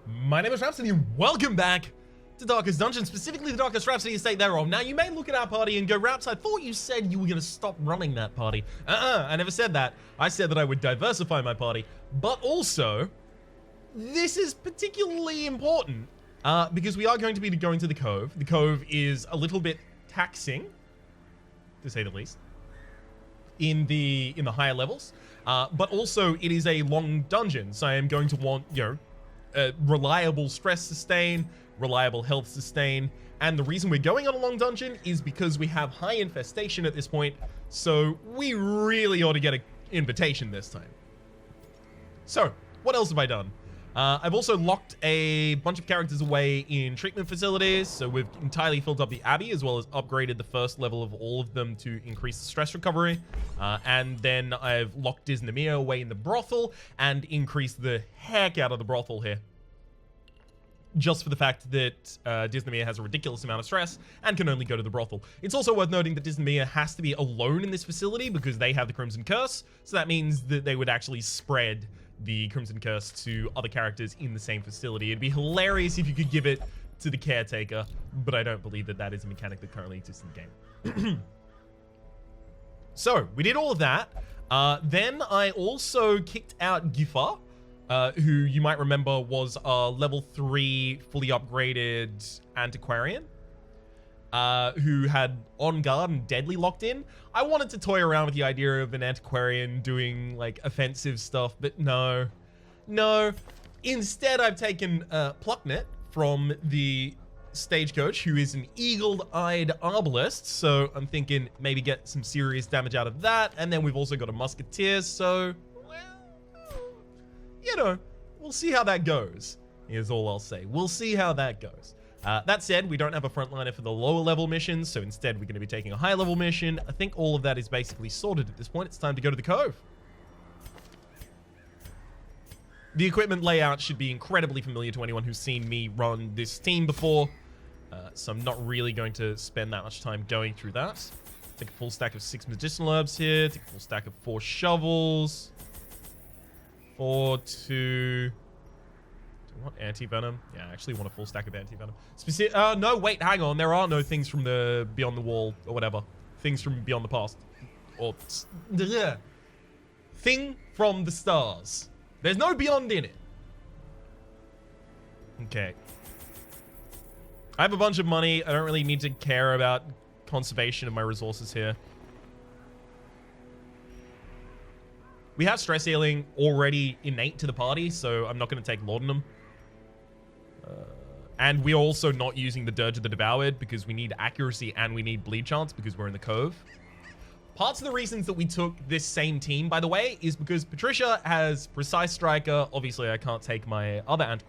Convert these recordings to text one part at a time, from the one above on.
My name is Rhapsody, and welcome back to Darkest Dungeon, specifically the Darkest Rhapsody estate thereof. Now, you may look at our party and go, Raps, I thought you said you were going to stop running that party. I never said that. I said that I would diversify my party, but also, this is particularly important, because we are going to be going to the Cove. The Cove is a little bit taxing, to say the least, in the higher levels, but also it is a long dungeon, so I am going to want, reliable stress sustain, reliable health sustain, and the reason we're going on a long dungeon is because we have high infestation at this point, so we really ought to get an invitation this time. So, what else have I done? I've also locked a bunch of characters away in treatment facilities, so we've entirely filled up the Abbey, as well as upgraded the first level of all of them to increase the stress recovery. And then I've locked Disneymere away in the brothel, and increased the heck out of the brothel here. Just for the fact that Disneymere has a ridiculous amount of stress, and can only go to the brothel. It's also worth noting that Disneymere has to be alone in this facility, because they have the Crimson Curse, so that means that they would actually spread the Crimson Curse to other characters in the same facility. It'd be hilarious if you could give it to the caretaker, but I don't believe that that is a mechanic that currently exists in the game. So, we did all of that. Then I also kicked out Gifar, who you might remember was a level 3 fully upgraded antiquarian, who had On Guard and Deadly locked in. I wanted to toy around with the idea of an antiquarian doing like offensive stuff, but no. Instead, I've taken Plucknet from the Stagecoach, who is an eagle-eyed arbalist, so I'm thinking maybe get some serious damage out of that, and then we've also got a musketeer, so, well, we'll see how that goes, is all I'll say. We'll see how that goes. That said, we don't have a frontliner for the lower level missions, so instead we're going to be taking a high level mission. I think all of that is basically sorted at this point. It's time to go to the Cove. The equipment layout should be incredibly familiar to anyone who's seen me run this team before, so I'm not really going to spend that much time going through that. Take a full stack of 6 medicinal herbs here, take a full stack of 4 shovels, 4, 2... What, anti-venom? Yeah, I actually want a full stack of anti-venom. No, wait, hang on. There are no things from the Beyond the Wall, or whatever. Things from Beyond the Past. Or... Thing from the Stars. There's no Beyond in it. Okay. I have a bunch of money. I don't really need to care about conservation of my resources here. We have stress healing already innate to the party, so I'm not going to take laudanum. And we're also not using the Dirge of the Devoured because we need accuracy and we need bleed chance because we're in the Cove. Parts of the reasons that we took this same team, by the way, is because Patricia has Precise Striker. Obviously, I can't take my other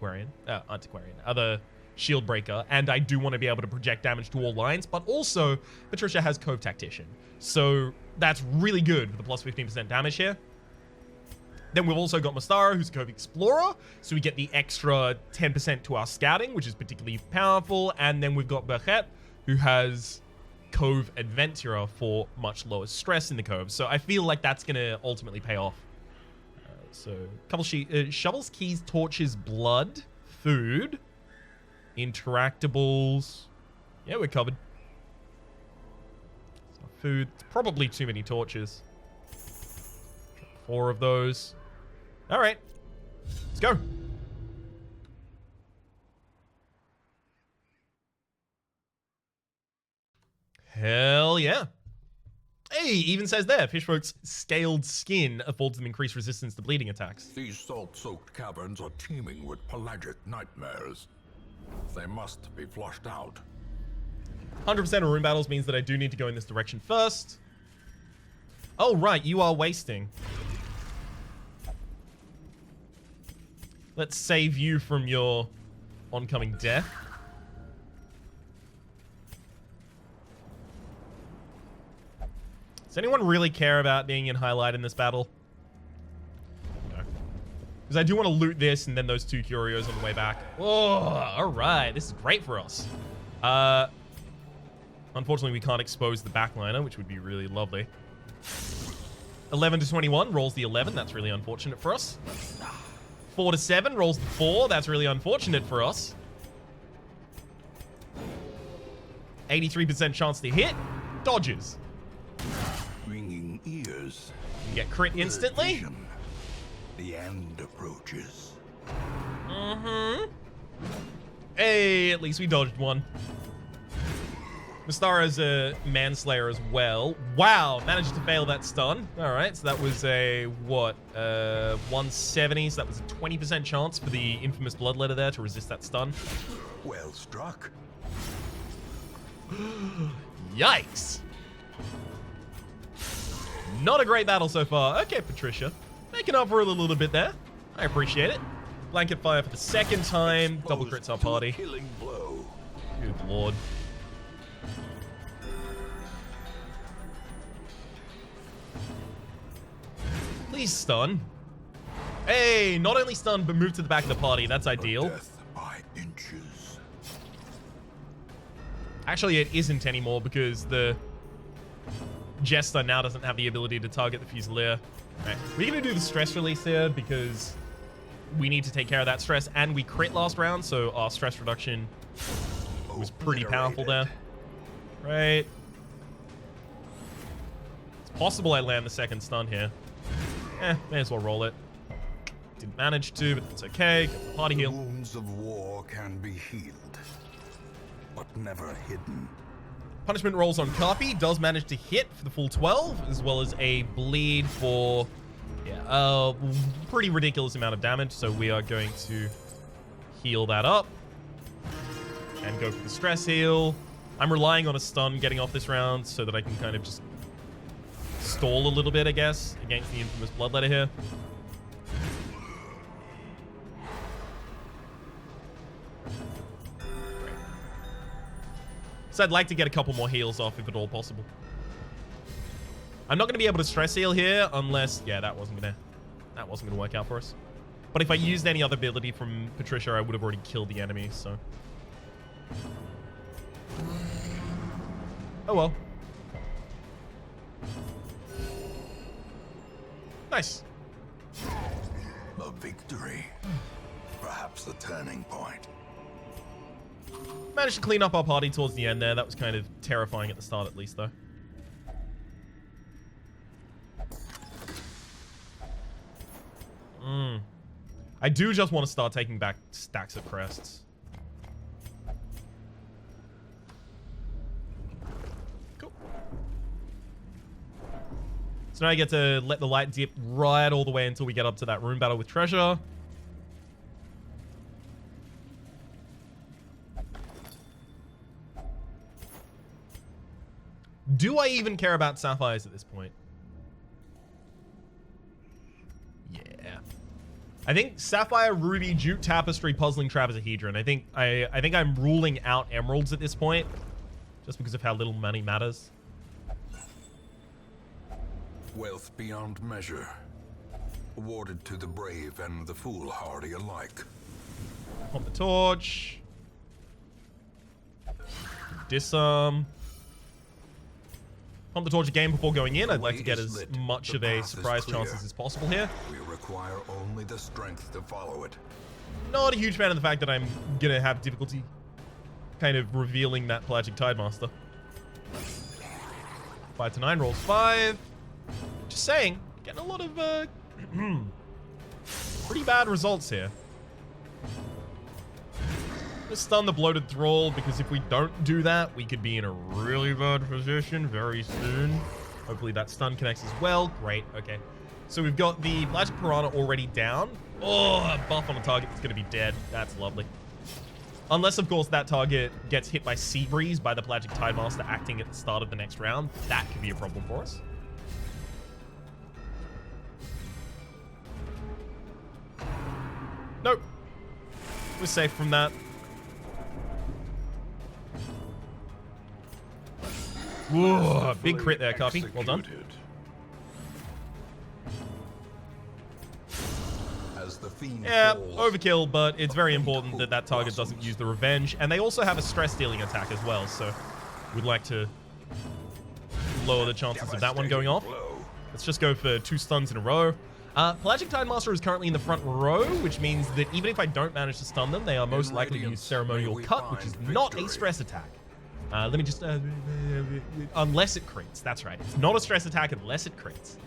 other Shield Breaker, and I do want to be able to project damage to all lines, but also Patricia has Cove Tactician. So that's really good with the plus 15% damage here. Then we've also got Mastara, who's a Cove Explorer, so we get the extra 10% to our scouting, which is particularly powerful. And then we've got Berchet, who has Cove Adventurer for much lower stress in the Cove. So I feel like that's going to ultimately pay off. So a couple shovels, keys, torches, blood, food, interactables. Yeah, we're covered. So food, it's probably too many torches. 4 of those. All right, let's go. Hell yeah. Hey, even says there, fishfolk's scaled skin affords them increased resistance to bleeding attacks. These salt-soaked caverns are teeming with pelagic nightmares. They must be flushed out. 100% of room battles means that I do need to go in this direction first. Oh, right, you are wasting. Let's save you from your oncoming death. Does anyone really care about being in highlight in this battle? No. Because I do want to loot this and then those 2 curios on the way back. Oh, alright. This is great for us. Unfortunately, we can't expose the backliner, which would be really lovely. 11 to 21 rolls the 11. That's really unfortunate for us. 4 to 7, rolls the 4. That's really unfortunate for us. 83% chance to hit. Dodges. Ringing ears. You get crit instantly. Vision. The end approaches. Hey, at least we dodged one. Mystara's a manslayer as well. Wow, managed to fail that stun. All right, so that was a, what, 170, so that was a 20% chance for the infamous Bloodletter there to resist that stun. Well struck. Yikes. Not a great battle so far. Okay, Patricia. Making up for it a little bit there. I appreciate it. Blanket fire for the second time. Double crits our party. Killing blow. Good lord. Please stun. Hey, not only stun, but move to the back of the party. That's ideal. Death by inches. Actually, it isn't anymore because the Jester now doesn't have the ability to target the Fusilier. Right. We're going to do the stress release here because we need to take care of that stress, and we crit last round, so our stress reduction was pretty powerful there. Right. It's possible I land the second stun here. May as well roll it. Didn't manage to, but that's okay. Get the party heal. Wounds of war can be healed, but never hidden. Punishment rolls on Carpi does manage to hit for the full 12, as well as a bleed for pretty ridiculous amount of damage. So we are going to heal that up and go for the stress heal. I'm relying on a stun getting off this round so that I can kind of just stall a little bit, I guess, against the infamous Bloodletter here. So I'd like to get a couple more heals off if at all possible. I'm not going to be able to stress heal here unless... Yeah, that wasn't going to work out for us. But if I used any other ability from Patricia, I would have already killed the enemy, so... Oh well. Nice. A victory. Perhaps the turning point. Managed to clean up our party towards the end there. That was kind of terrifying at the start, at least, though. I do just want to start taking back stacks of crests. Cool. So now I get to let the light dip right all the way until we get up to that room battle with treasure. Do I even care about sapphires at this point? Yeah. I think sapphire, ruby, jute, tapestry, puzzling, trapezohedron. I think I'm ruling out emeralds at this point, just because of how little money matters. Wealth beyond measure, awarded to the brave and the foolhardy alike. Pump the torch. Disarm. Pump the torch again before going in. I'd like to get as much of a surprise chances as possible here. We require only the strength to follow it. Not a huge fan of the fact that I'm gonna have difficulty kind of revealing that Pelagic Tidemaster. 5 to 9 rolls 5. Just saying, getting a lot of pretty bad results here. Let's stun the bloated thrall, because if we don't do that, we could be in a really bad position very soon. Hopefully that stun connects as well. Great, okay. So we've got the Pelagic Piranha already down. Oh, a buff on a target that's going to be dead. That's lovely. Unless, of course, that target gets hit by Sea Breeze by the Pelagic Tidemaster acting at the start of the next round. That could be a problem for us. Nope. We're safe from that. Whoa, big crit there, Carpi. Well done. Yeah, overkill, but it's very important that that target doesn't use the revenge. And they also have a stress-dealing attack as well, so we'd like to lower the chances of that one going off. Let's just go for 2 stuns in a row. Pelagic Tidemaster is currently in the front row, which means that even if I don't manage to stun them, they are most likely to use Ceremonial Cut, which is not a stress attack. Let me just... unless it crits. That's right. It's not a stress attack unless it crits.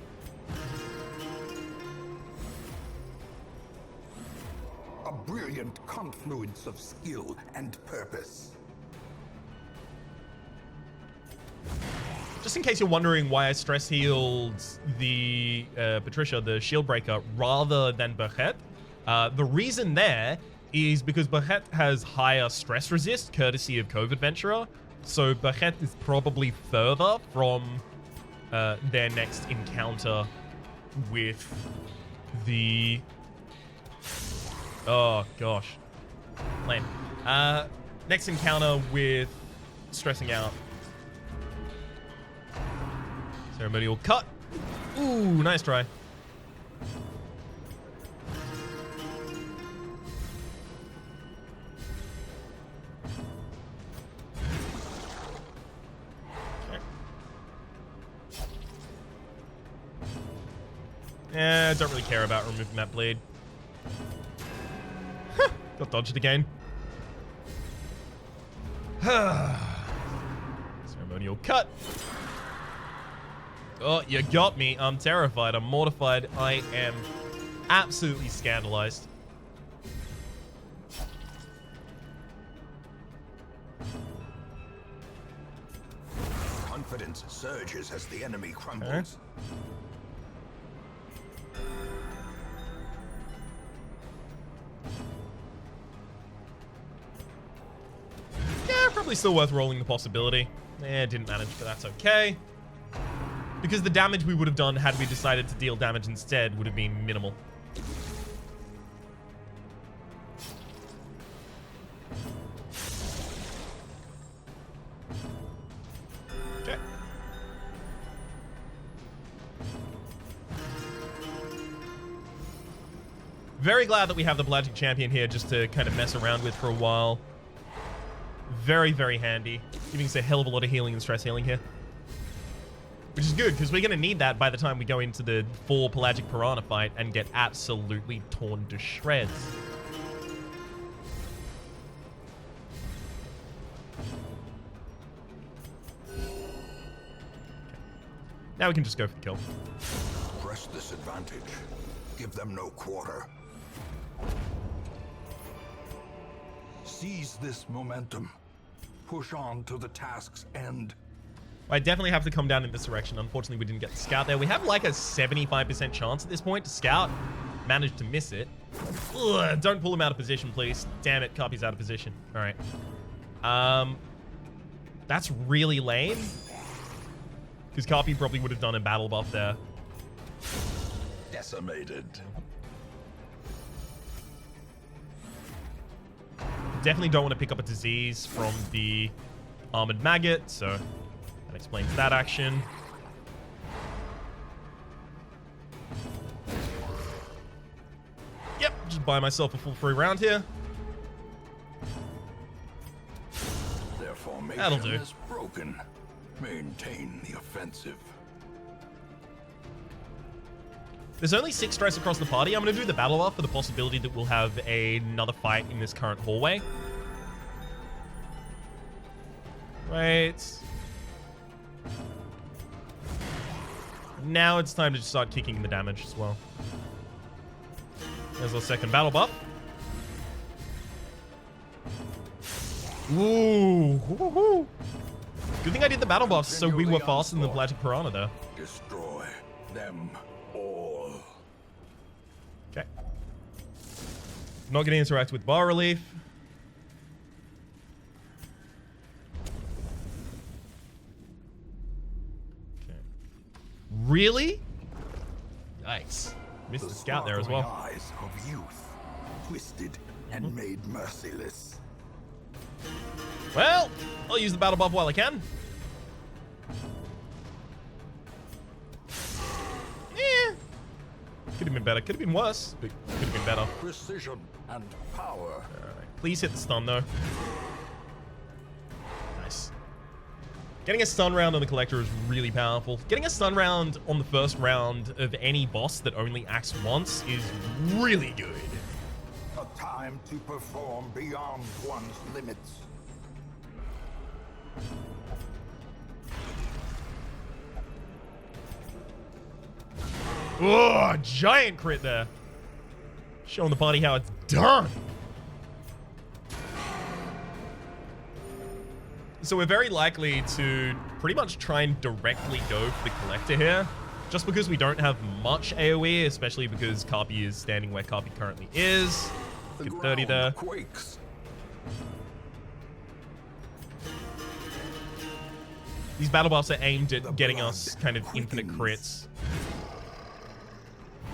A brilliant confluence of skill and purpose. Just in case you're wondering why I stress healed the Patricia, the shield breaker, rather than Burkett, the reason there is because Burkett has higher stress resist, courtesy of Cove Adventurer. So Burkett is probably further from their next encounter with the... Oh, gosh. Lame. Next encounter with stressing out. Ceremonial Cut. Ooh, nice try. I don't really care about removing that bleed. Got dodged again. Ceremonial Cut. Oh, you got me. I'm terrified. I'm mortified. I am absolutely scandalized. Confidence surges as the enemy crumbles. Yeah, probably still worth rolling the possibility. Didn't manage, but that's okay. Because the damage we would have done had we decided to deal damage instead would have been minimal. Okay. Very glad that we have the Pelagic Champion here just to kind of mess around with for a while. Very, very handy. Giving us a hell of a lot of healing and stress healing here. Which is good, because we're going to need that by the time we go into the full Pelagic Piranha fight and get absolutely torn to shreds. Okay. Now we can just go for the kill. Press this advantage. Give them no quarter. Seize this momentum. Push on to the task's end. I definitely have to come down in this direction. Unfortunately, we didn't get the scout there. We have like a 75% chance at this point to scout. Managed to miss it. Ugh, don't pull him out of position, please. Damn it, Carpy's out of position. All right. That's really lame. Because Carpy probably would have done a battle buff there. Decimated. Definitely don't want to pick up a disease from the Armored Maggot, so... that explains that action. Yep, just buy myself a full free round here. Their formation That'll do. is broken. Maintain the offensive. There's only 6 stress across the party. I'm going to do the battle buff for the possibility that we'll have another fight in this current hallway. Right. Now it's time to just start kicking the damage as well. There's our second battle buff. Ooh. Woohoo. Good thing I did the battle buffs so we were faster than the Pelagic Piranha there. Destroy them all. Okay. Not going to interact with bar relief. Okay. Really? Nice. Missed the scout there as well. Eyes of youth, twisted and made merciless. Well, I'll use the battle buff while I can. Yeah. Could have been better. Could have been worse, but could have been better. Precision and power. Alright. Please hit the stun though. Nice. Getting a stun round on the Collector is really powerful. Getting a stun round on the first round of any boss that only acts once is really good. A time to perform beyond one's limits. Oh, giant crit there. Showing the party how it's done. So we're very likely to pretty much try and directly go for the Collector here. Just because we don't have much AoE, especially because Carpi is standing where Carpi currently is. Good 30 there. Quakes. These battle buffs are aimed at getting us kind of infinite crits.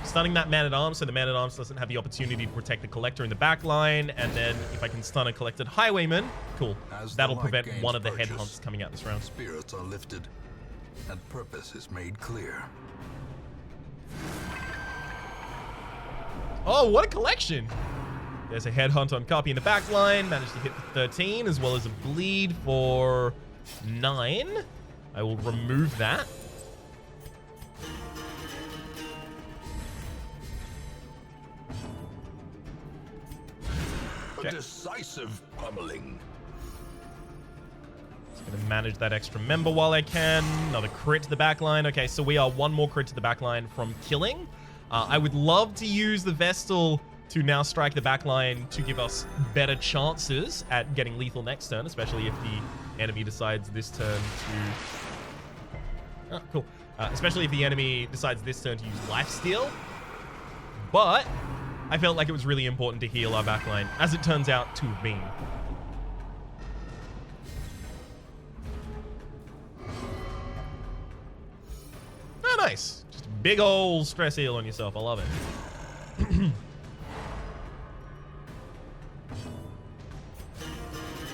Stunning that Man-at-Arms so the Man-at-Arms doesn't have the opportunity to protect the Collector in the back line, and then if I can stun a Collected Highwayman, cool. That'll prevent one of the headhunts coming out this round. Spirits are lifted, and purpose is made clear. Oh, what a collection! There's a headhunt on Carpi in the back line, managed to hit the 13, as well as a bleed for 9. I will remove that. A decisive pummeling. Just gonna manage that extra member while I can. Another crit to the back line. Okay, so we are one more crit to the back line from killing. I would love to use the Vestal to now strike the back line to give us better chances at getting lethal next turn, especially if the enemy decides this turn to... Oh, cool. Especially if the enemy decides this turn to use lifesteal. But I felt like it was really important to heal our backline, as it turns out to have been. Oh, nice. Just a big old stress heal on yourself. I love it.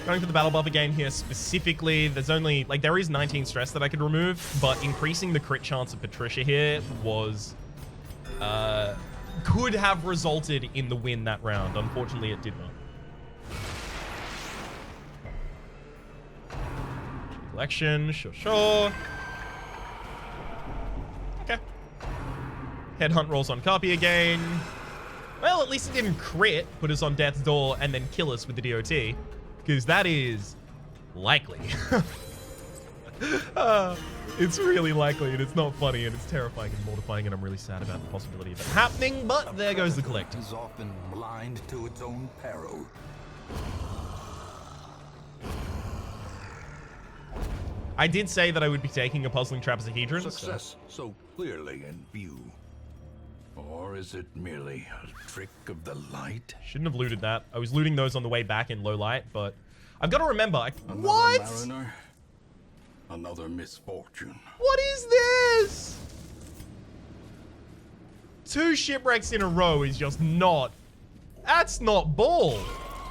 Going for the battle buff again here specifically, there's only, like, there is 19 stress that I could remove, but increasing the crit chance of Patricia here was, could have resulted in the win that round. Unfortunately, it did not. Collection, sure. Okay. Headhunt rolls on Carpi again. Well, at least it didn't crit, put us on death's door, and then kill us with the DOT. Because that is likely. It's really likely, and it's not funny, and it's terrifying and mortifying, and I'm really sad about the possibility of it happening, but there goes the Collector. Is often blind to its own peril. I did say that I would be taking a Puzzling Trapezohedron. Success so clearly in view. Or is it merely a trick of the light? Shouldn't have looted that. I was looting those on the way back in low light, but I've got to remember. Another what? Mariner, another misfortune. What is this? 2 shipwrecks in a row is just not. That's not ball.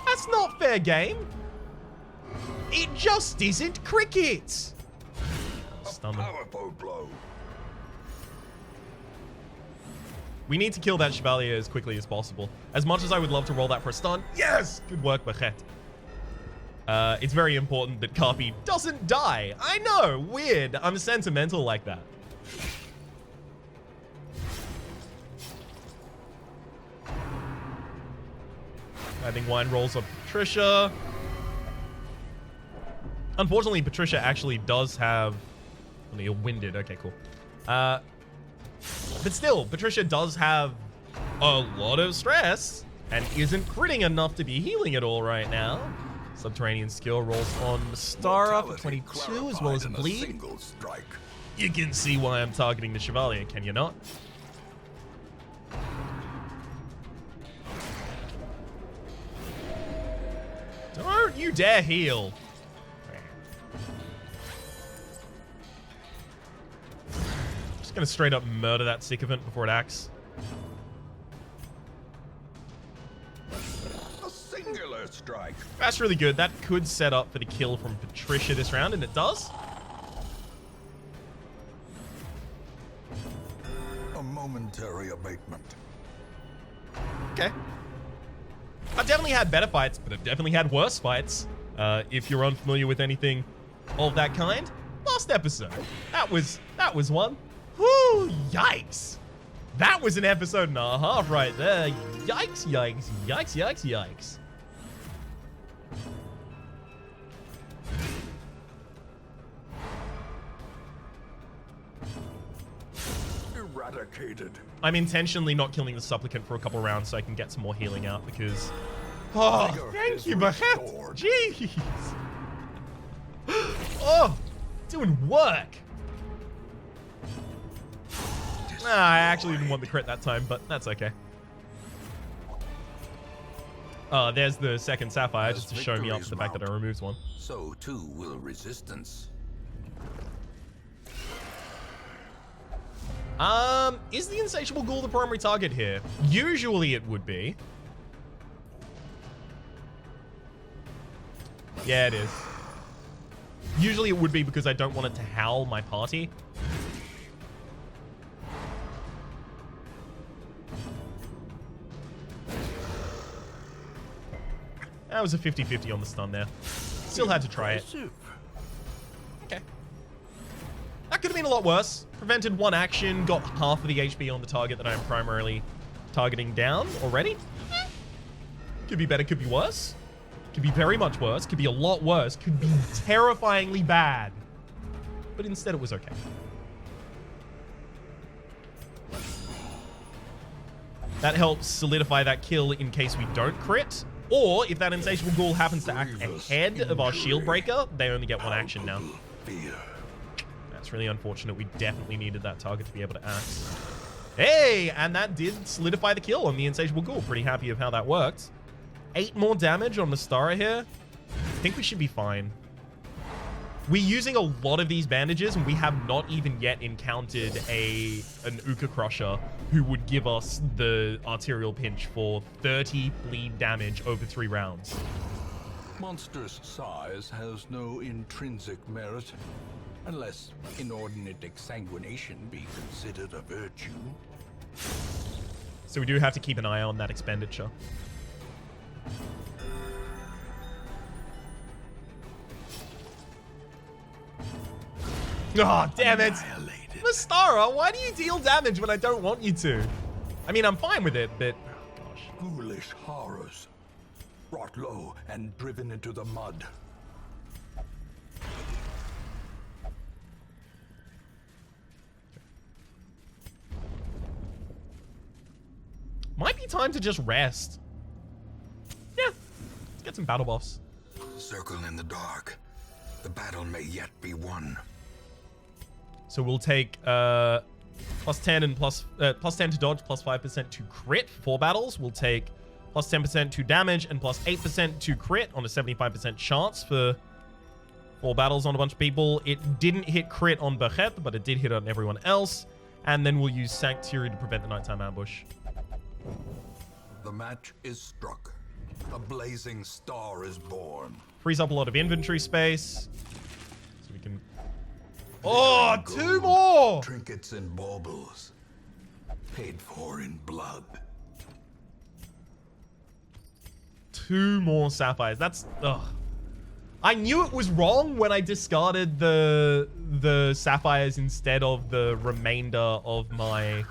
That's not fair game. It just isn't cricket. A powerful blow. We need to kill that Chevalier as quickly as possible. As much as I would love to roll that for a stun. Yes! Good work, Bachet. It's very important that Carpi doesn't die. I know, weird. I'm sentimental like that. I think Wine rolls up Patricia. Unfortunately, Patricia actually does have... Oh, you're winded. Okay, cool. But still, Patricia does have a lot of stress and isn't critting enough to be healing at all right now. Subterranean skill rolls on Mystara for 22 as well as a bleed. You can see why I'm targeting the Chevalier, can you not? Don't you dare heal. Just gonna straight up murder that sycophant before it acts. A singular strike. That's really good. That could set up for the kill from Patricia this round, and it does. A momentary abatement. Okay. I've definitely had better fights, but I've definitely had worse fights. If you're unfamiliar with anything of that kind. last episode. That was one. Whoo, yikes. That was an episode and a half right there. Yikes, yikes, yikes, yikes, yikes. Eradicated. I'm intentionally not killing the supplicant for a couple rounds so I can get some more healing out because... Oh, thank you, Bahet. Jeez. Oh, doing work. I actually didn't want the crit that time, but that's okay. There's the second sapphire just to show me up the fact that I removed one. So too will resistance. Is the insatiable ghoul the primary target here? Usually it would be. Yeah, it is. Usually it would be because I don't want it to howl my party. That was a 50-50 on the stun there. Still had to try it. Okay. That could have been a lot worse. Prevented one action, got half of the HP on the target that I'm primarily targeting down already. Could be better, could be worse. Could be very much worse, could be a lot worse, could be terrifyingly bad. But instead it was okay. That helps solidify that kill in case we don't crit. Or if that insatiable ghoul happens to act ahead of our shield breaker, they only get one action now. That's really unfortunate. We definitely needed that target to be able to act. Hey, and that did solidify the kill on the insatiable ghoul. Pretty happy of how that worked. 8 more damage on the Stara here. I think we should be fine. We're using a lot of these bandages, and we have not even yet encountered an Uka Crusher who would give us the arterial pinch for 30 bleed damage over 3 rounds. Monstrous size has no intrinsic merit, unless inordinate exsanguination be considered a virtue. So we do have to keep an eye on that expenditure. Oh, damn it. Mystara, why do you deal damage when I don't want you to? I mean, I'm fine with it, but... Gosh. Ghoulish horrors, brought low and driven into the mud. Might be time to just rest. Yeah, let's get some battle buffs. Circle in the dark. The battle may yet be won. So we'll take +10 and +10 to dodge, +5% to crit for 4 battles. We'll take +10% to damage and +8% to crit on a 75% chance for 4 battles on a bunch of people. It didn't hit crit on Bechet, but it did hit on everyone else. And then we'll use Sanctuary to prevent the nighttime ambush. The match is struck. A blazing star is born. Frees up a lot of inventory space. So we can... Oh, 2 more! Trinkets and baubles. Paid for in blood. 2 more sapphires. That's... Ugh. I knew it was wrong when I discarded the sapphires instead of the remainder of my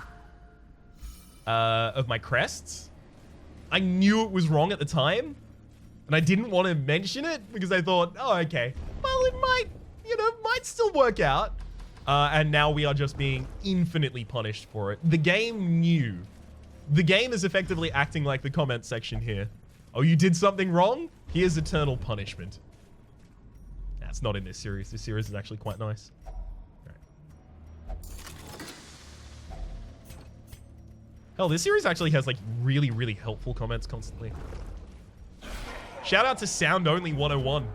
crests. I knew it was wrong at the time, and I didn't want to mention it because I thought, oh, okay, well, it might, might still work out. And now we are just being infinitely punished for it. The game knew. The game is effectively acting like the comment section here. Oh, you did something wrong? Here's eternal punishment. That's not in this series. This series is actually quite nice. Hell, this series actually has like really, really helpful comments constantly. Shout out to Sound Only 101.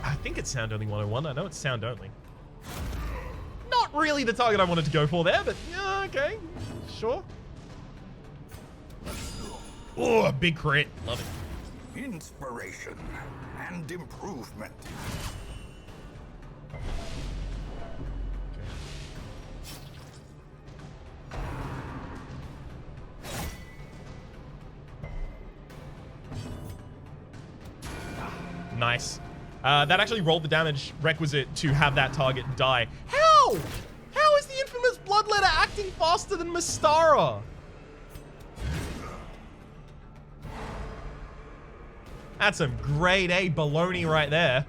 I think it's Sound Only 101. I know it's Sound Only. Not really the target I wanted to go for there, but yeah, okay. Sure. Oh, a big crit. Love it. Inspiration and improvement. Nice. That actually rolled the damage requisite to have that target die. How? How is the infamous Bloodletter acting faster than Mystara? That's some grade A baloney right there.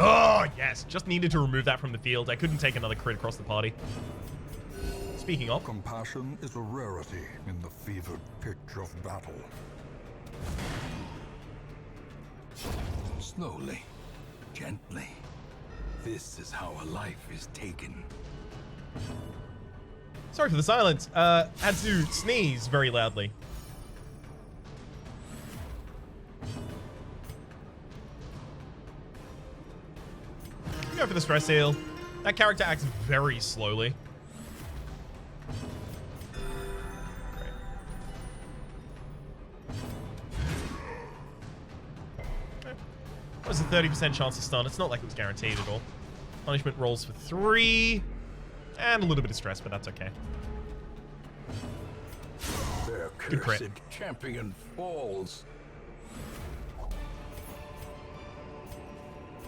Oh, yes. Just needed to remove that from the field. I couldn't take another crit across the party. Speaking of... Compassion is a rarity in the fevered pitch of battle. Slowly, gently. This is how a life is taken. Sorry for the silence. Had to sneeze very loudly. Go for the stress heal. That character acts very slowly. Great. Okay. What was a 30% chance to stun? It's not like it was guaranteed at all. Punishment rolls for 3. And a little bit of stress, but that's okay. Their Good crit. cursed champion falls.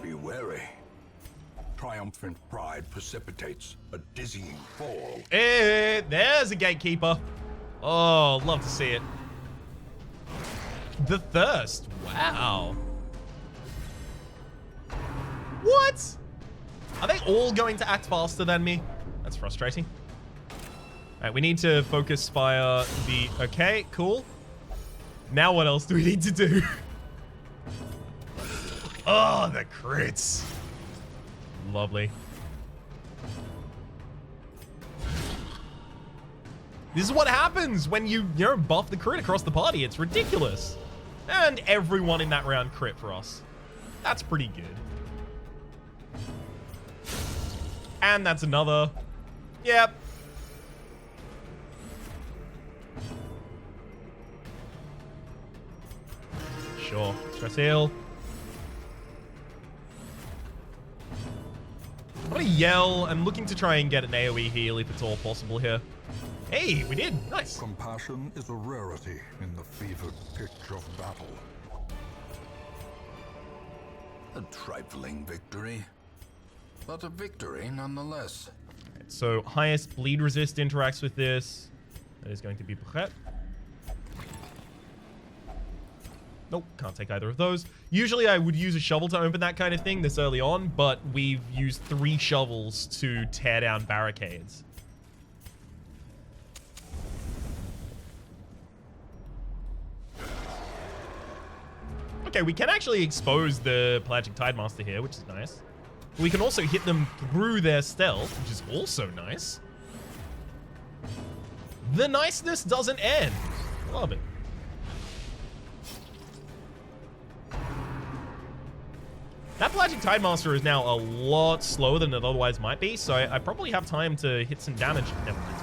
Be wary. Triumphant pride precipitates a dizzying fall. Hey, there's a gatekeeper. Oh, love to see it. The thirst. Wow. What? Are they all going to act faster than me? That's frustrating. All right, we need to focus fire the... Okay, cool. Now what else do we need to do? Oh, the crits. Lovely. This is what happens when you buff the crit across the party. It's ridiculous. And everyone in that round crit for us. That's pretty good. And that's another. Yep. Sure. Stress heal. I'm gonna yell. I'm looking to try and get an AoE heal if it's all possible here. Hey, we did. Nice. Compassion is a rarity in the fevered pitch of battle. A trifling victory, but a victory nonetheless. Right, so highest bleed resist interacts with this. That is going to be Bret. Nope, can't take either of those. Usually I would use a shovel to open that kind of thing this early on, but we've used 3 shovels to tear down barricades. Okay, we can actually expose the Pelagic Tidemaster here, which is nice. We can also hit them through their stealth, which is also nice. The niceness doesn't end. Love it. That Pelagic Tidemaster is now a lot slower than it otherwise might be, so I probably have time to hit some damage. Never mind.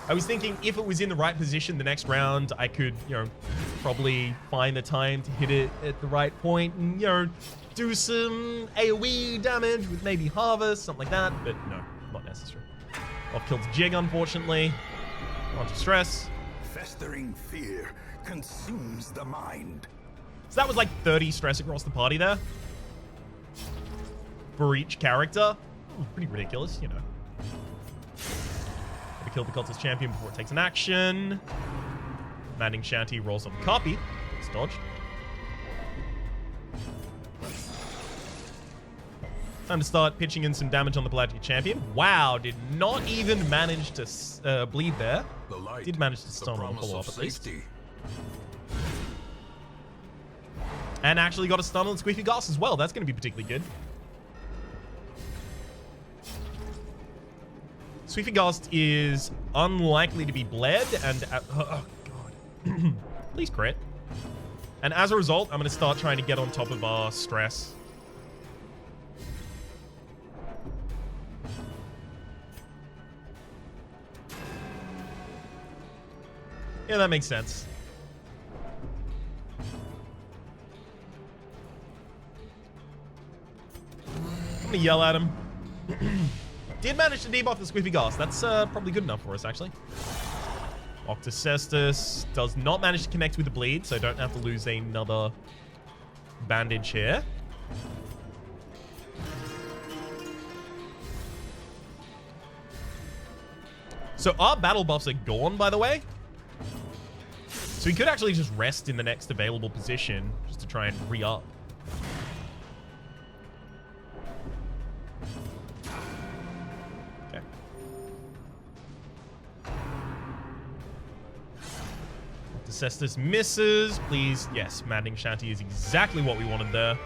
I was thinking if it was in the right position the next round, I could, probably find the time to hit it at the right point and, do some AoE damage with maybe Harvest, something like that, but no, not necessary. Off-killed Jig, unfortunately. Bunch of stress. Festering fear consumes the mind. So that was like 30 stress across the party there. For each character. Ooh, pretty ridiculous, Gotta kill the Cultist Champion before it takes an action. Manning Shanty rolls on copy. It's dodged. Time to start pitching in some damage on the Pelagic Champion. Wow, did not even manage to bleed there. The light, Did manage to stun on the promise follow-up of at least. safety. And actually got a stun on Squeaky Gas as well. That's going to be particularly good. Squeaky Ghost is unlikely to be bled, and oh god, please crit. And as a result, I'm going to start trying to get on top of our stress. Yeah, that makes sense. I'm going to yell at him. Did manage to debuff the Squiffy Gas. That's probably good enough for us, actually. Octocestus does not manage to connect with the bleed, so don't have to lose another bandage here. So our battle buffs are gone, by the way. So we could actually just rest in the next available position just to try and re-up. Okay. Cestus misses. Please. Yes, Maddening Shanty is exactly what we wanted there.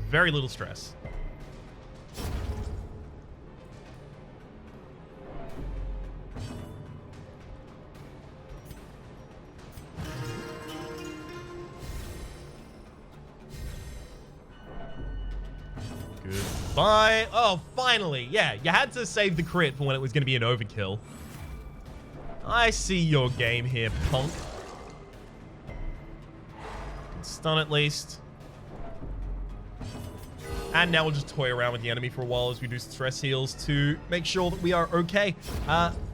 Very little stress. Goodbye. Oh, finally. Yeah, you had to save the crit for when it was going to be an overkill. I see your game here, punk. Stun at least. And now we'll just toy around with the enemy for a while as we do stress heals to make sure that we are okay.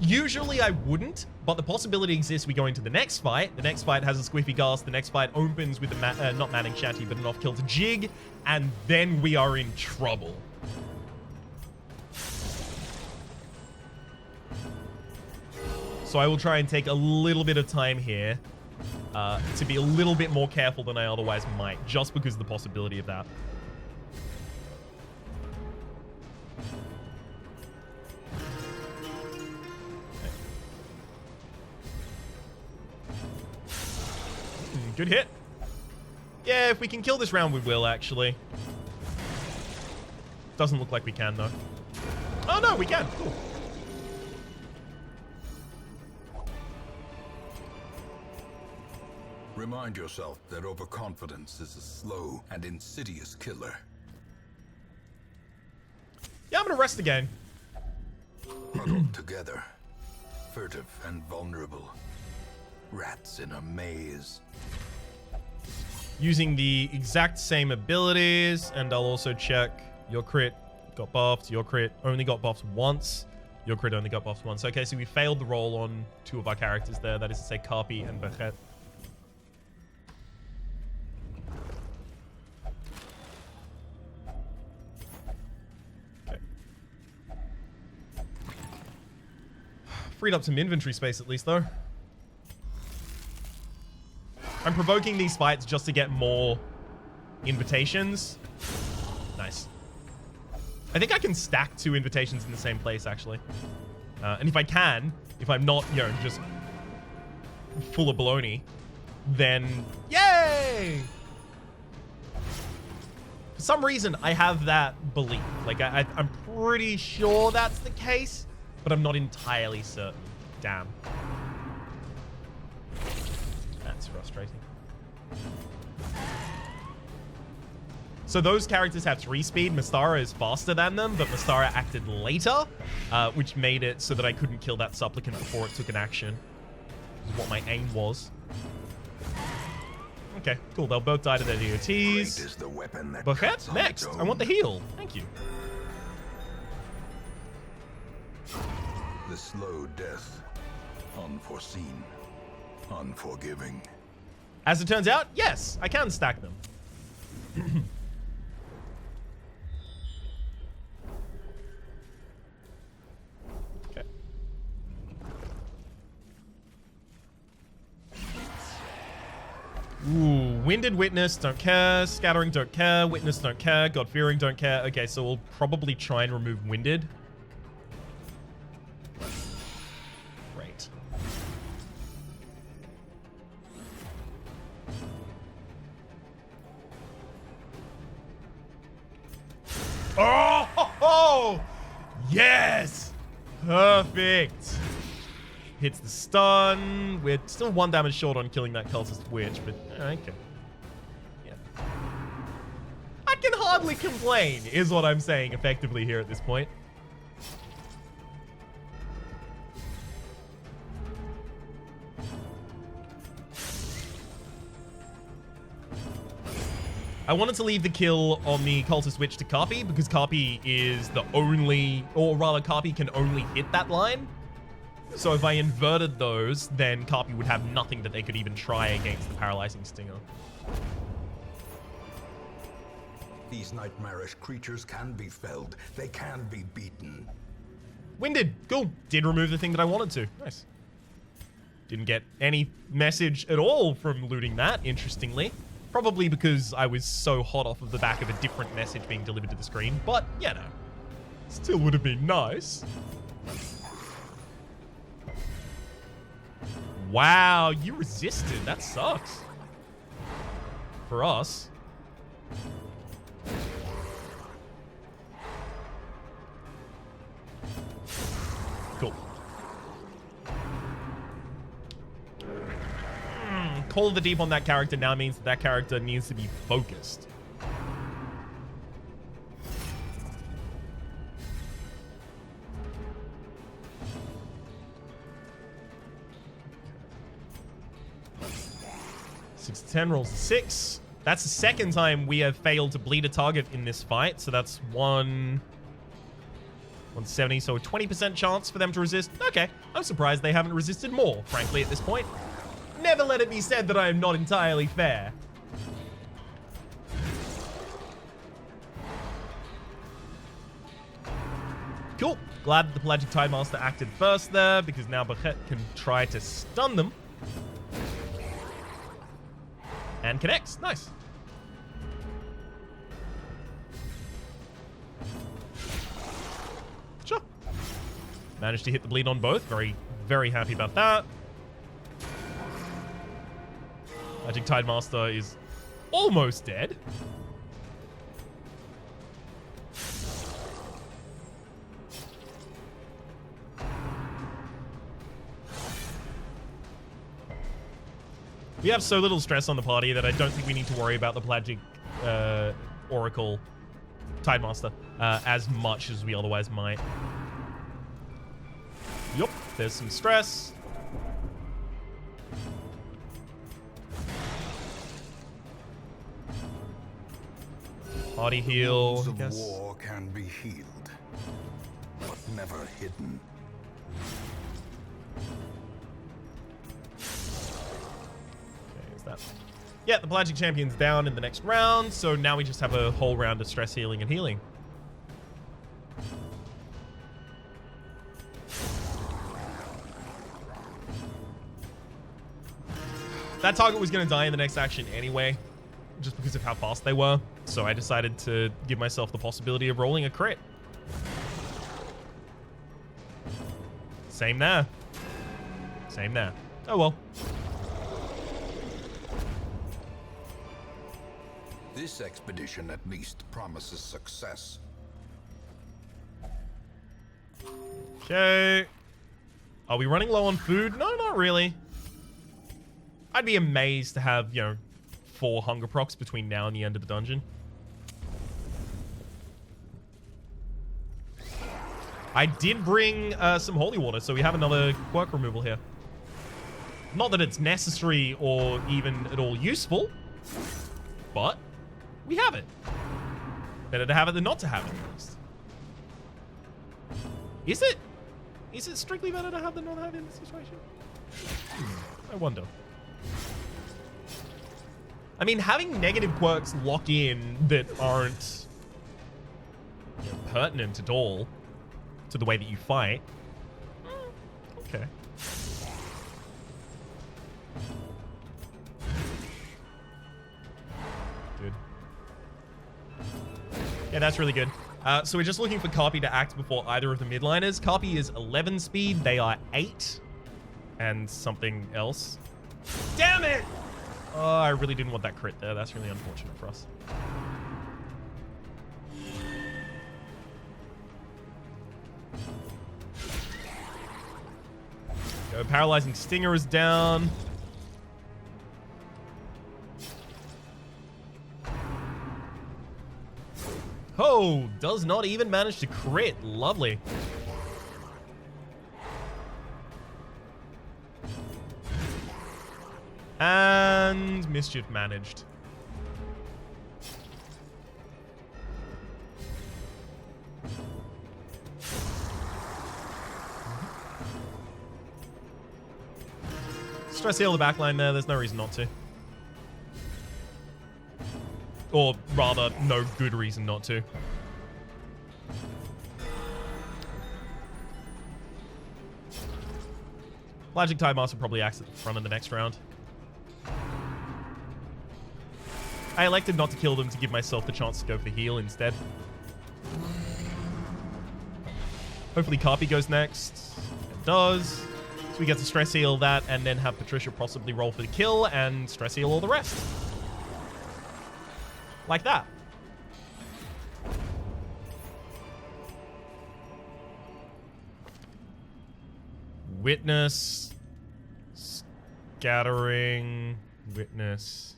Usually I wouldn't, but the possibility exists we go into the next fight. The next fight has a Squiffy Ghast. The next fight opens with a not Manning Shanty, but an off-kilter Jig. And then we are in trouble. So I will try and take a little bit of time here to be a little bit more careful than I otherwise might, just because of the possibility of that. Good hit. Yeah, if we can kill this round, we will, actually. Doesn't look like we can, though. Oh, no, we can. Cool. Remind yourself that overconfidence is a slow and insidious killer. Yeah, I'm gonna rest again. Huddled together, furtive and vulnerable. Rats in a maze. Using the exact same abilities, and I'll also check your crit got buffed, your crit only got buffed once, your crit only got buffed once. Okay, so we failed the roll on two of our characters there, that is to say Carpi and Bechet. Okay. Freed up some inventory space at least, though. I'm provoking these fights just to get more invitations. Nice. I think I can stack 2 invitations in the same place, actually. And if I can, if I'm not, you know, just full of baloney, then yay! For some reason, I have that belief. Like, I'm pretty sure that's the case, but I'm not entirely certain. Damn. That's frustrating. So those characters have 3 speed. Mystara is faster than them, but Mystara acted later, which made it so that I couldn't kill that supplicant before it took an action. This is what my aim was. Okay, cool. They'll both die to their DOTs. Bechet, next. I want the heal. Thank you. The slow death. Unforeseen. Unforgiving. As it turns out, yes, I can stack them. Okay. Ooh, Winded Witness, don't care. Scattering, don't care. Witness, don't care. God-fearing, don't care. Okay, so we'll probably try and remove Winded. Great. Oh, yes! Perfect. Hits the stun. We're still 1 damage short on killing that cultist witch, but okay. Yeah. I can hardly complain, is what I'm saying effectively here at this point. I wanted to leave the kill on the cultist witch to Carpi because Carpi is the only, or rather Carpi can only hit that line. So if I inverted those, then Carpi would have nothing that they could even try against the Paralyzing Stinger. These nightmarish creatures can be felled. They can be beaten. Winded. Cool. Did remove the thing that I wanted to. Nice. Didn't get any message at all from looting that, interestingly. Probably because I was so hot off of the back of a different message being delivered to the screen. But, you know, still would have been nice. Wow, you resisted. That sucks. For us. Cool. Call of the Deep on that character now means that that character needs to be focused. Six to 10 rolls a 6. That's the second time we have failed to bleed a target in this fight. So that's 170, so a 20% chance for them to resist. Okay, I'm surprised they haven't resisted more, frankly, at this point. Never let it be said that I am not entirely fair. Cool. Glad that the Pelagic Tidemaster acted first there, because now Bachet can try to stun them. And connects. Nice. Sure. Managed to hit the bleed on both. Very, very happy about that. Magic Tidemaster is almost dead. We have so little stress on the party that I don't think we need to worry about the Pelagic Oracle Tidemaster as much as we otherwise might. Yup, there's some stress. Body heal, I guess. War can be healed, but never hidden. Okay, is that? Yeah, the Pelagic Champion's down in the next round, so now we just have a whole round of stress healing and healing. That target was going to die in the next action anyway, just because of how fast they were. So I decided to give myself the possibility of rolling a crit. Same there. Same there. Oh well. This expedition at least promises success. Okay. Are we running low on food? No, not really. I'd be amazed to have, 4 hunger procs between now and the end of the dungeon. I did bring some holy water, so we have another quirk removal here. Not that it's necessary or even at all useful, but we have it. Better to have it than not to have it, at least. Is it? Is it strictly better to have than not have it in this situation? I wonder. I mean, having negative quirks lock in that aren't pertinent at all to the way that you fight. Okay. Good. Yeah, that's really good. So we're just looking for Carpi to act before either of the midliners. Carpi is 11 speed. They are 8. And something else. Damn it! Oh, I really didn't want that crit there. That's really unfortunate for us. Go, Paralyzing Stinger is down. Oh, does not even manage to crit. Lovely. And Mischief managed. Stress heal the backline there. There's no reason not to. Or rather, no good reason not to. Pelagic Tide Master probably acts at the front of the next round. I elected not to kill them to give myself the chance to go for heal instead. Hopefully Carpy goes next. It does. So we get to stress heal that and then have Patricia possibly roll for the kill and stress heal all the rest. Like that. Witness. Scattering. Witness.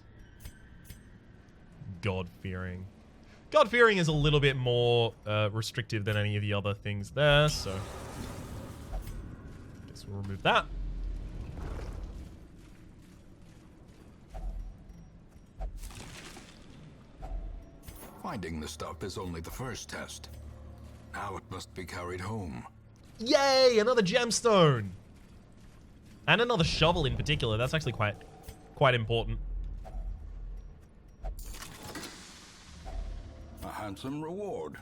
God-fearing. God-fearing is a little bit more restrictive than any of the other things there, so... guess we'll remove that. Finding the stuff is only the first test. Now it must be carried home. Yay! Another gemstone! And another shovel in particular. That's actually quite important. A handsome reward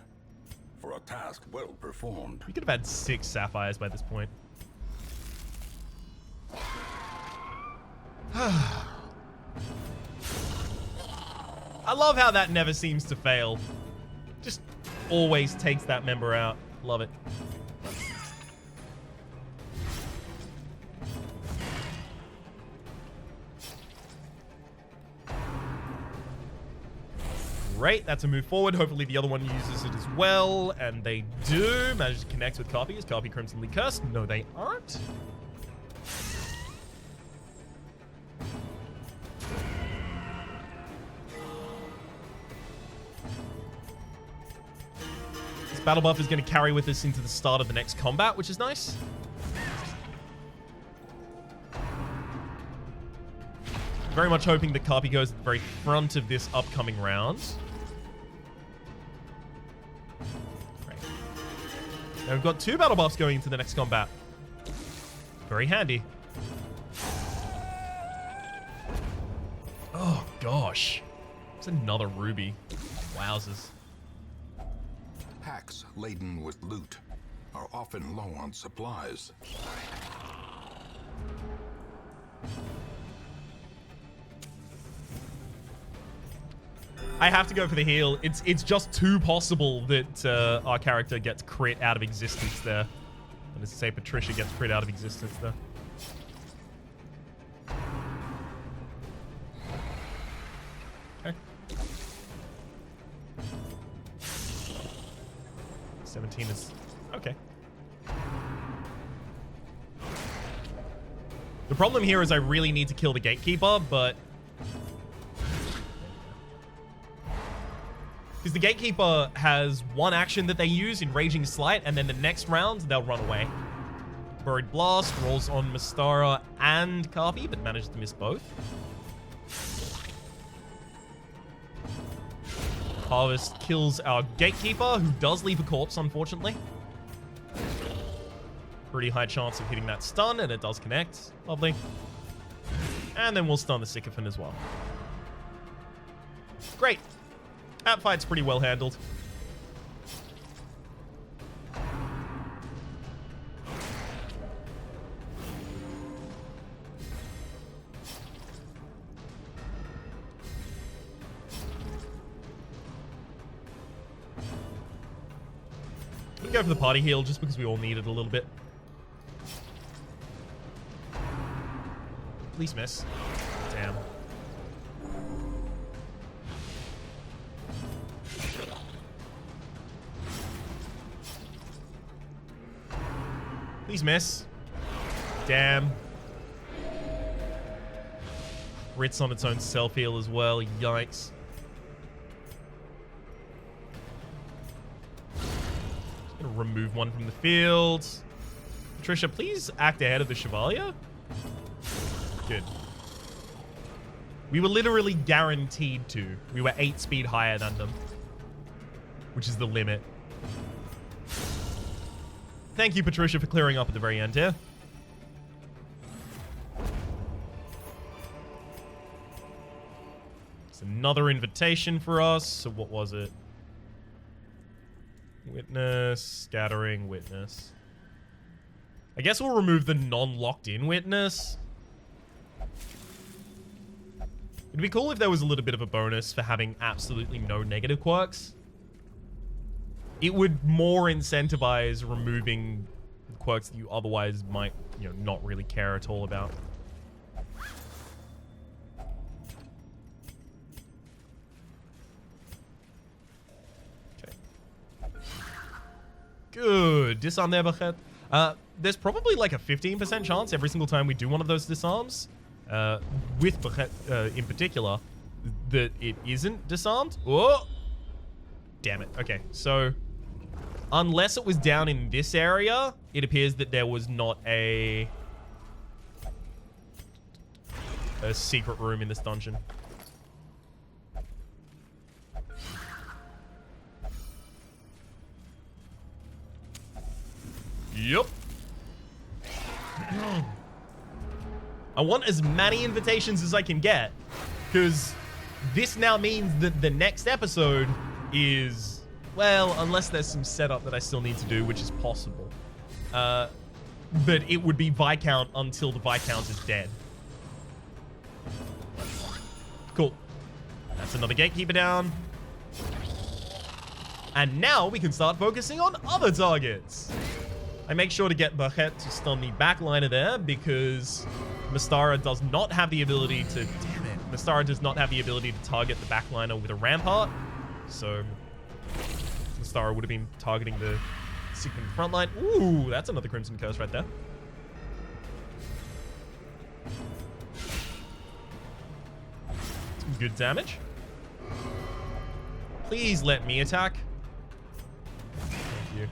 for a task well performed. We could have had 6 sapphires by this point. I love how that never seems to fail. Just always takes that member out. Love it. Great, that's a move forward. Hopefully the other one uses it as well. And they do. Manage to connect with Carpy. Is Carpy Crimsonly Cursed? No, they aren't. This battle buff is going to carry with us into the start of the next combat, which is nice. Very much hoping that Carpy goes at the very front of this upcoming round. Great. Now we've got 2 battle buffs going into the next combat. Very handy. Oh, gosh. It's another ruby. Wowzers. Hacks laden with loot are often low on supplies. I have to go for the heal. It's just too possible that our character gets crit out of existence there. And as I say, Patricia gets crit out of existence there. Okay. 17 is... okay. The problem here is I really need to kill the Gatekeeper, but... because the Gatekeeper has one action that they use in Raging Slight, and then the next round, they'll run away. Buried Blast rolls on Mystara and Carpy, but manages to miss both. Harvest kills our Gatekeeper, who does leave a corpse, unfortunately. Pretty high chance of hitting that stun, and it does connect. Lovely. And then we'll stun the Sycophant as well. Great. That fight's pretty well handled. We'll go for the party heal just because we all need it a little bit. Please miss. Damn. Please miss. Damn. Crits on its own self-heal as well. Yikes. Just gonna remove one from the field. Patricia, please act ahead of the Chevalier. Good. We were literally guaranteed to. We were 8 speed higher than them, which is the limit. Thank you, Patricia, for clearing up at the very end here. It's another invitation for us. So what was it? Witness, scattering, witness. I guess we'll remove the non-locked in witness. It'd be cool if there was a little bit of a bonus for having absolutely no negative quirks. It would more incentivize removing quirks that you otherwise might, you know, not really care at all about. Good. Disarm there, Bachet. There's probably like a 15% chance every single time we do one of those disarms, with Bachet in particular, that it isn't disarmed. Oh! Damn it. Okay, so unless it was down in this area, it appears that there was not a secret room in this dungeon. Yep. I want as many invitations as I can get, because this now means that the next episode is, well, unless there's some setup that I still need to do, which is possible. But it would be Viscount until the Viscount is dead. Cool. That's another gatekeeper down. And now we can start focusing on other targets. I make sure to get Bachet to stun the backliner there because Mystara does not have the ability to... Damn it. Mystara does not have the ability to target the backliner with a rampart. So Mystara would have been targeting the Sigmund front line. Ooh, that's another Crimson Curse right there. Some good damage. Please let me attack. Thank you.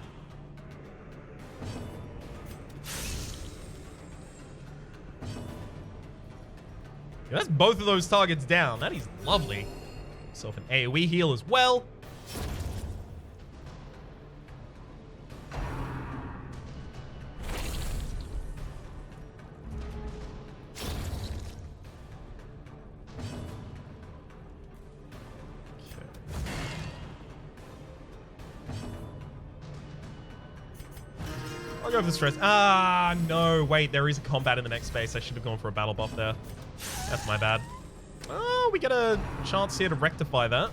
Yeah, that's both of those targets down. That is lovely. Self an AoE heal as well. I'll go for the stress. Ah, no. Wait, there is a combat in the next space. I should have gone for a battle buff there. That's my bad. Oh, we get a chance here to rectify that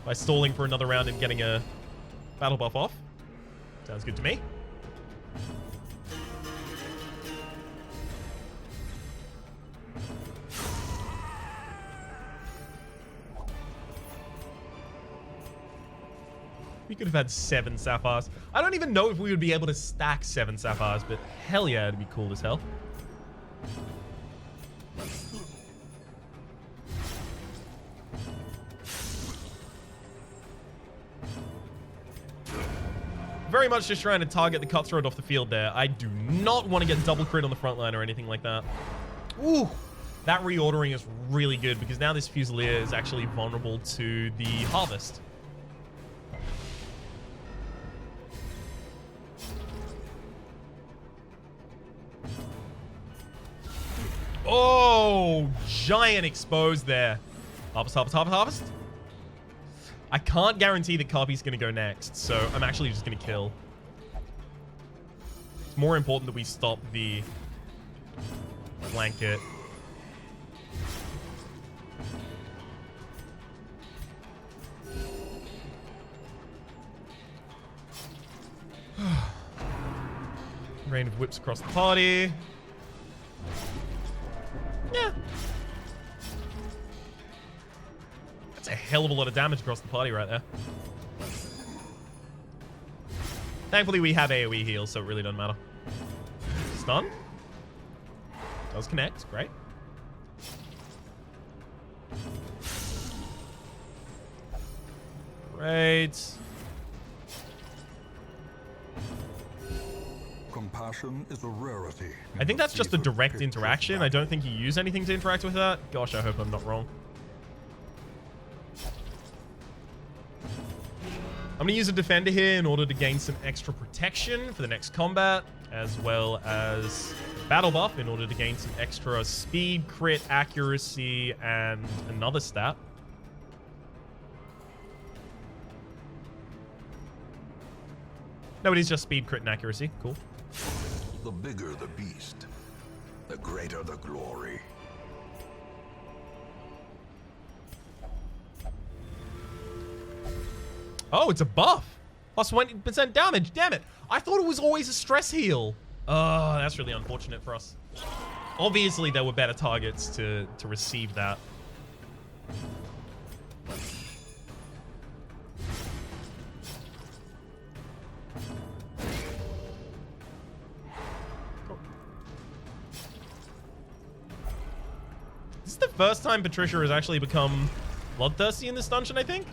by stalling for another round and getting a battle buff off. Sounds good to me. We could have had 7 sapphires. I don't even know if we would be able to stack 7 sapphires, but hell yeah, it'd be cool as hell. Very much just trying to target the cutthroat off the field there. I do not want to get double crit on the front line or anything like that. Ooh, that reordering is really good because now this Fusilier is actually vulnerable to the harvest. Oh, giant expose there. Harvest, harvest, harvest, harvest. I can't guarantee that Carpy's going to go next, so I'm actually just going to kill. It's more important that we stop the blanket. Rain of whips across the party. Yeah. That's a hell of a lot of damage across the party right there. Thankfully, we have AoE heals, so it really doesn't matter. Stun. Does connect. Great. Great. Compassion is a rarity. I think that's just a direct interaction. I don't think you use anything to interact with that. Gosh, I hope I'm not wrong. I'm going to use a defender here in order to gain some extra protection for the next combat, as well as battle buff in order to gain some extra speed, crit, accuracy, and another stat. No, it is just speed, crit, and accuracy. Cool. The bigger the beast, the greater the glory. Oh, it's a buff. Plus 20% damage. Damn it. I thought it was always a stress heal. Oh, that's really unfortunate for us. Obviously, there were better targets to receive that. This is the first time Patricia has actually become bloodthirsty in this dungeon, I think.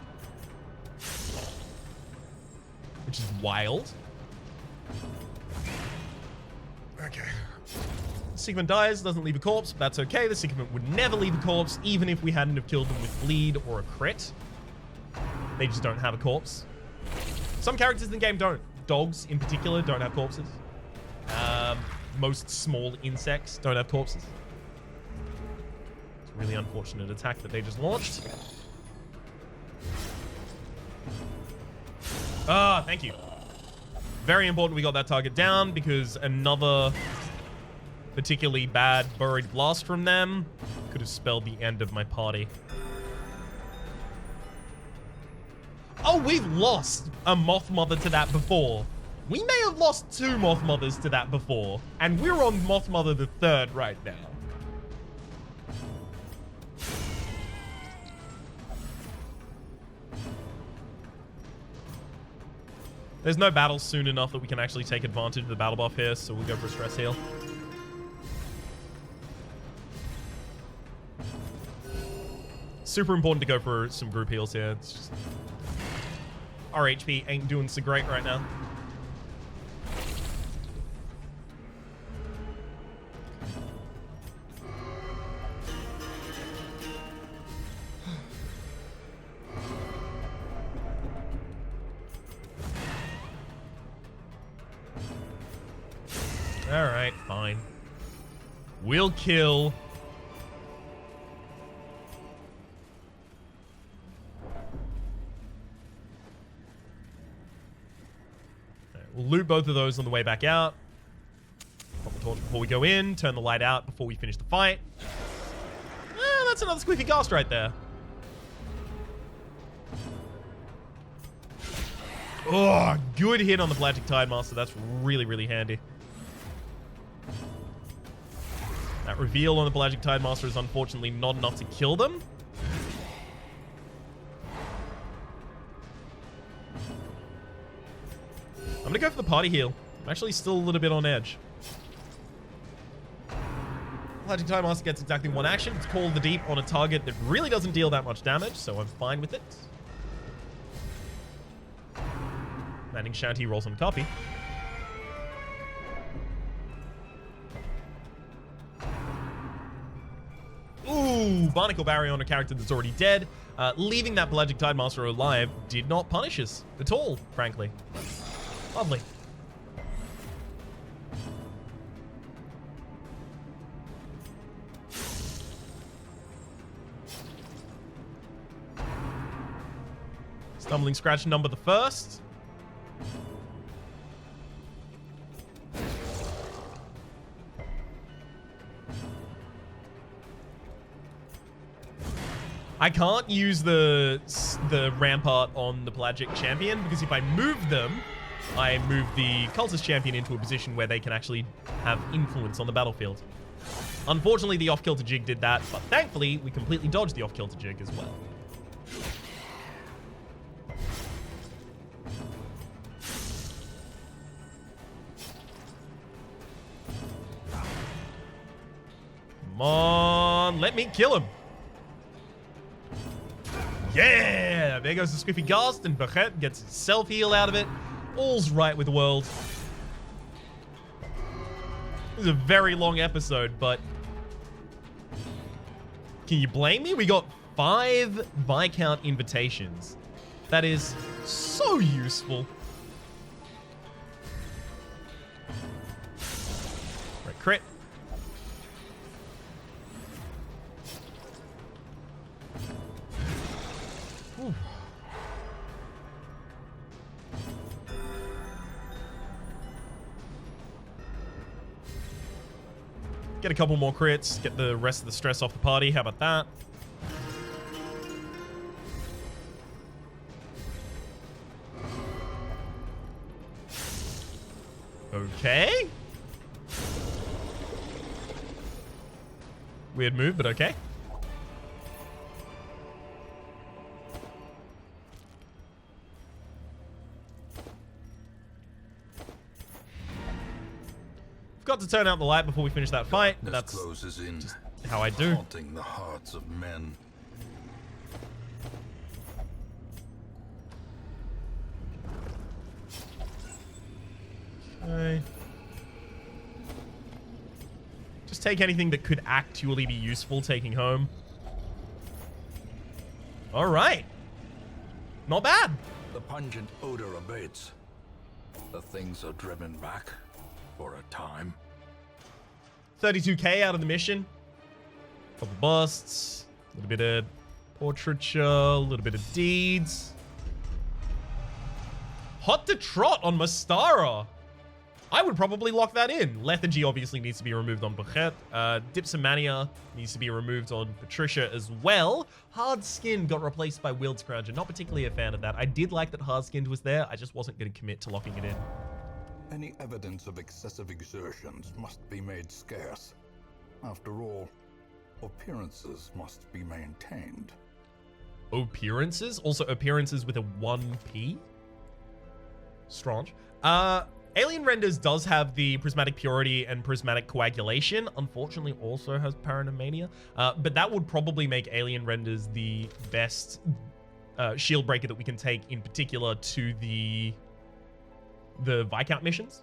Which is wild. Okay. Sigmund dies, doesn't leave a corpse, but that's okay. The Sigmund would never leave a corpse, even if we hadn't have killed them with bleed or a crit. They just don't have a corpse. Some characters in the game don't. Dogs, in particular, don't have corpses. Most small insects don't have corpses. It's a really unfortunate attack that they just launched. Ah, thank you. Very important we got that target down, because another particularly bad buried blast from them could have spelled the end of my party. Oh, we've lost a Moth Mother to that before. We may have lost 2 Moth Mothers to that before, and we're on Moth Mother the 3rd right now. There's no battles soon enough that we can actually take advantage of the battle buff here, so we'll go for a stress heal. Super important to go for some group heals here. It's just... our HP ain't doing so great right now. Alright, fine. We'll kill. We'll loot both of those on the way back out. Pop the torch before we go in. Turn the light out before we finish the fight. That's another squeaky ghast right there. Oh, good hit on the Pelagic Tidemaster. That's really, really handy. That reveal on the Pelagic Tidemaster is unfortunately not enough to kill them. I'm gonna go for the party heal. I'm actually still a little bit on edge. Pelagic Tidemaster gets exactly 1 action. It's Call of the Deep on a target that really doesn't deal that much damage, so I'm fine with it. Manning Shanty rolls on copy. Ooh, Barnacle Barrier on a character that's already dead. Leaving that Pelagic Tidemaster alive did not punish us at all, frankly. Lovely. Stumbling Scratch number the 1st. I can't use the Rampart on the Pelagic Champion, because if I move them, I move the Cultist Champion into a position where they can actually have influence on the battlefield. Unfortunately, the off-kilter jig did that, but thankfully, we completely dodged the off-kilter jig as well. Come on, let me kill him. Yeah! There goes the Squiffy Ghast, and Bachet gets his self-heal out of it. All's right with the world. This is a very long episode, but... can you blame me? We got 5 Viscount invitations. That is so useful. Right, crit. Get a couple more crits. Get the rest of the stress off the party. How about that? Okay. Weird move, but okay. Got to turn out the light before we finish that fight. That's closes in, just how I do. haunting the hearts of men. Okay. Just take anything that could actually be useful taking home. All right. Not bad. The pungent odor abates. The things are driven back for a time. 32k out of the mission. Couple busts. A little bit of portraiture. A little bit of deeds. Hot to trot on Mastara. I would probably lock that in. Lethargy obviously needs to be removed on Bachet. Dipsomania needs to be removed on Patricia as well. Hard Skin got replaced by Willed Scrounger. Not particularly a fan of that. I did like that Hard Skinned was there. I just wasn't going to commit to locking it in. Any evidence of excessive exertions must be made scarce. After all, appearances must be maintained. Appearances? Also appearances with a 1p? Strange. Alien Renders does have the Prismatic Purity and Prismatic Coagulation. Unfortunately, also has Paranomania. But that would probably make Alien Renders the best shield breaker that we can take, in particular to the Viscount missions.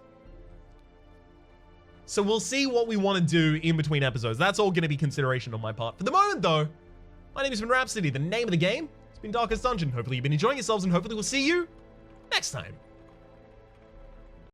So we'll see what we want to do in between episodes. That's all going to be consideration on my part. For the moment, though, my name has been Rhapsody. The name of the game has been Darkest Dungeon. Hopefully you've been enjoying yourselves, and hopefully we'll see you next time.